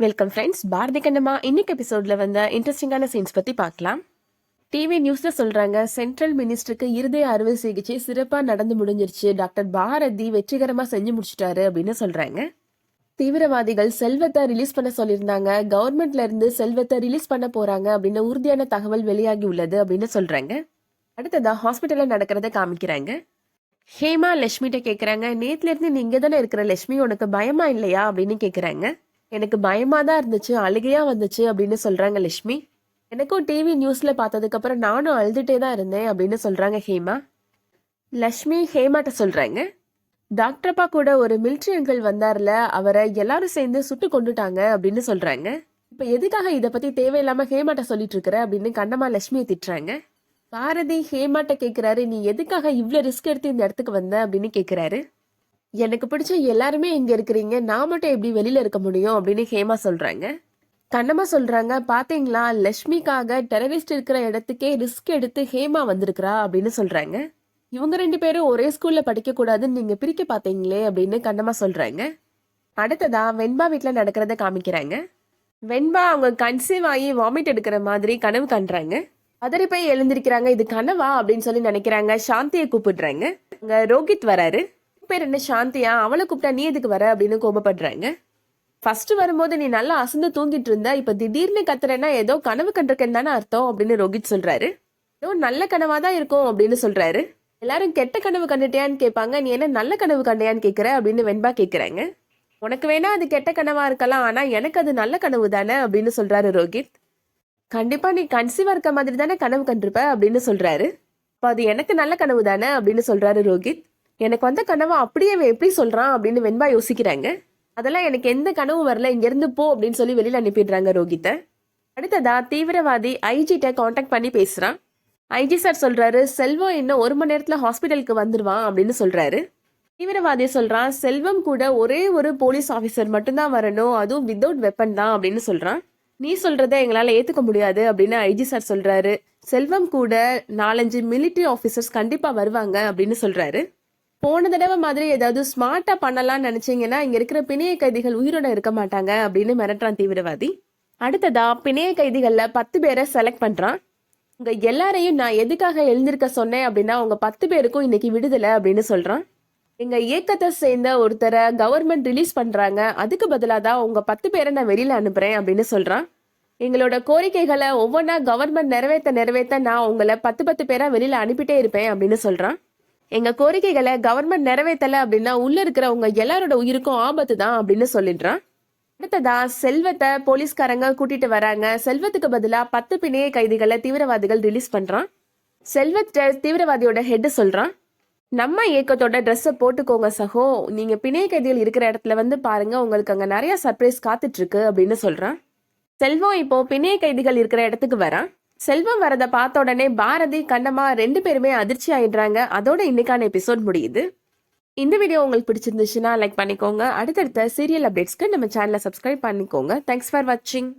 Welcome friends. Bharathi Kannamma இன்னைக்கு எபிசோட்ல வந்த இன்ட்ரெஸ்டிங்கான சீன்ஸ் பத்தி பார்க்கலாம். டிவி நியூஸ்ல சொல்றாங்க, சென்ட்ரல் மினிஸ்டருக்கு இருதய அறுவை சிகிச்சை சிறப்பா நடந்து முடிஞ்சிருச்சு, டாக்டர் பாரதி வெற்றிகரமா செஞ்சு முடிச்சிட்டாரு அப்படின்னு சொல்றாங்க. தீவிரவாதிகள் செல்வத்தை ரிலீஸ் பண்ண சொல்லியிருந்தாங்க, கவர்மெண்ட்ல இருந்து செல்வத்தை ரிலீஸ் பண்ண போறாங்க அப்படின்னு உறுதியான தகவல் வெளியாகி உள்ளது அப்படின்னு சொல்றாங்க. அடுத்ததா ஹாஸ்பிட்டல்ல நடக்கிறத காமிக்கிறாங்க. ஹேமா லட்சுமிகிட்ட கேக்குறாங்க, நேத்துல இருந்து நீங்க தானே இருக்கிற லட்சுமி, உனக்கு பயமா இல்லையா அப்படின்னு கேக்குறாங்க. எனக்கு பயமா தான் இருந்துச்சு, அழுகையா வந்துச்சு அப்படின்னு சொல்றாங்க லட்சுமி. எனக்கும் டிவி நியூஸ்ல பார்த்ததுக்கு அப்புறம் நானும் அழுதுட்டே தான் இருந்தேன் அப்படின்னு சொல்றாங்க ஹேமா. லட்சுமி ஹேமாட்ட சொல்றாங்க, டாக்டர்ப்பா கூட ஒரு மிலிட்ரி அங்கிள் வந்தார்ல, அவரை எல்லாரும் சேர்ந்து சுட்டு கொண்டுட்டாங்க அப்படின்னு சொல்றாங்க. இப்ப எதுக்காக இதை பத்தி தேவையில்லாம ஹேமாட்ட சொல்லிட்டு இருக்கிற அப்படின்னு கண்ணம்மா லட்சுமியை திட்டுறாங்க. பாரதி ஹேமாட்ட கேக்குறாரு, நீ எதுக்காக இவ்வளவு ரிஸ்க் எடுத்து இந்த இடத்துக்கு வந்த அப்படின்னு கேக்குறாரு. எனக்கு பிடிச்ச எல்லாருமே இங்க இருக்கிறீங்க, நான் மட்டும் எப்படி வெளியில இருக்க முடியும் அப்படின்னு ஹேமா சொல்றாங்க. கண்ணம்மா சொல்றாங்க, பாத்தீங்களா லட்சுமிக்காக டெரரிஸ்ட் இருக்கிற இடத்துக்கே ரிஸ்க் எடுத்து ஹேமா வந்திருக்கிறா அப்படின்னு சொல்றாங்க. இவங்க 2 பேரும் ஒரே ஸ்கூல்ல படிக்க கூடாதுன்னு நீங்க பிரிக்க பாத்தீங்களே அப்படின்னு கண்ணம்மா சொல்றாங்க. அடுத்ததா வெண்பா வீட்டுல நடக்கிறத காமிக்கிறாங்க. வெண்பா அவங்க கன்சீவ் ஆகி வாமிட் எடுக்கிற மாதிரி கனவு கண்டுறாங்க. அதரி போய் எழுந்திருக்கிறாங்க. இது கனவா அப்படின்னு சொல்லி நினைக்கிறாங்க. சாந்தியை கூப்பிடுறாங்க. அங்க ரோஹித் வராரு. பேர் என்ன சாந்தியா, அவளை கூப்பிட்டா நீ எதுக்கு வர அப்படின்னு கோபப்படுறாங்க. ஃபர்ஸ்ட் வரும்போது நீ நல்லா அசந்து தூங்கிட்டு இருந்த, இப்ப திடீர்னு கத்துறேன்னா ஏதோ கனவு கண்டிருக்கேன்னு தானே அர்த்தம் அப்படின்னு ரோஹித் சொல்றாரு. ஏதோ நல்ல கனவா தான் இருக்கும் அப்படின்னு சொல்றாரு. எல்லாரும் கெட்ட கனவு கண்டுட்டியான்னு கேட்பாங்க, நீ என்ன நல்ல கனவு கண்டையான்னு கேட்குற அப்படின்னு வெண்பா கேட்குறாங்க. உனக்கு வேணா அது கெட்ட கனவா இருக்கலாம், ஆனா எனக்கு அது நல்ல கனவு தானே அப்படின்னு சொல்றாரு ரோஹித். கண்டிப்பா நீ கன்சீவா இருக்க மாதிரி தானே கனவு கண்டிருப்ப அப்படின்னு சொல்றாரு. அப்ப அது எனக்கு நல்ல கனவு தானே அப்படின்னு சொல்றாரு ரோஹித். எனக்கு வந்த கனவு அப்படியே எப்படி சொல்றான் அப்படின்னு வெண்பா யோசிக்கிறாங்க. அதெல்லாம் எனக்கு எந்த கனவு வரல, இங்க இருந்து போ அப்படின்னு சொல்லி வெளியில அனுப்பிடுறாங்க ரோஹித்தை. அடுத்ததா தீவிரவாதி ஐஜிட்ட கான்டாக்ட் பண்ணி பேசுறான். ஐஜி சார் சொல்றாரு, செல்வம் இன்னும் 1 மணி நேரத்துல ஹாஸ்பிட்டலுக்கு வந்துருவான் அப்படின்னு சொல்றாரு. தீவிரவாதி சொல்றான், செல்வம் கூட ஒரே ஒரு போலீஸ் ஆபீசர் மட்டும்தான் வரணும், அதுவும் வித்தவுட் வெப்பன் தான் அப்படின்னு சொல்றான். நீ சொல்றத எங்களால ஏத்துக்க முடியாது அப்படின்னு ஐஜி சார் சொல்றாரு. செல்வம் கூட 4-5 மிலிட்டரி ஆபீசர்ஸ் கண்டிப்பா வருவாங்க அப்படின்னு சொல்றாரு. போன தடவை மாதிரி ஏதாவது ஸ்மார்ட்டா பண்ணலாம்னு நினைச்சீங்கன்னா இங்க இருக்கிற பிணைய கைதிகள் உயிரோட இருக்க மாட்டாங்க அப்படின்னு மிரட்டுறான் தீவிரவாதி. அடுத்ததா பிணைய கைதிகள்ல 10 பேரை செலக்ட் பண்றான். உங்க எல்லாரையும் நான் எதுக்காக எழுந்திருக்க சொன்னேன் அப்படின்னா உங்க 10 பேருக்கும் இன்னைக்கு விடுதலை அப்படின்னு சொல்றான். எங்க இயக்கத்தை சேர்ந்த ஒருத்தரை கவர்மெண்ட் ரிலீஸ் பண்றாங்க, அதுக்கு பதிலாக தான் உங்க 10 பேரை நான் வெளியில அனுப்புறேன் அப்படின்னு சொல்றான். எங்களோட கோரிக்கைகளை ஒவ்வொன்றா கவர்மெண்ட் நிறைவேற்ற நான் உங்களை 10 பேரா வெளியில அனுப்பிட்டே இருப்பேன் அப்படின்னு சொல்றான். எங்க கோரிக்கைகளை கவர்மெண்ட் நிறைவேற்றல அப்படின்னா உள்ள இருக்கிறவங்க எல்லாரோட உயிருக்கும் ஆபத்து தான் அப்படின்னு சொல்லிடுறான். அடுத்ததா செல்வத்தை போலீஸ்காரங்க கூட்டிட்டு வராங்க. செல்வத்துக்கு பதிலா 10 பிணைய கைதிகளை தீவிரவாதிகள் ரிலீஸ் பண்றான். செல்வத்தை தீவிரவாதியோட ஹெட் சொல்றான், நம்ம இயக்கத்தோட ட்ரெஸ்ஸை போட்டுக்கோங்க சகோ, நீங்க பிணைய கைதிகள் இருக்கிற இடத்துல வந்து பாருங்க, உங்களுக்கு அங்க நிறைய சர்ப்ரைஸ் காத்துட்டு இருக்கு அப்படின்னு சொல்றான். செல்வம் இப்போ பிணைய கைதிகள் இருக்கிற இடத்துக்கு வரான். செல்வம் வரதை பார்த்த உடனே பாரதி கண்ணம்மா 2 பேருமே அதிர்ச்சி ஆயிடுறாங்க. அதோட இன்னைக்கான எபிசோட் முடியுது. இந்த வீடியோ உங்களுக்கு பிடிச்சிருந்துச்சுன்னா லைக் பண்ணிக்கோங்க. அடுத்தடுத்த சீரியல் அப்டேட்ஸ்க்கு நம்ம சேனலை சப்ஸ்கிரைப் பண்ணிக்கோங்க. தேங்க்ஸ் ஃபார் வாட்சிங்.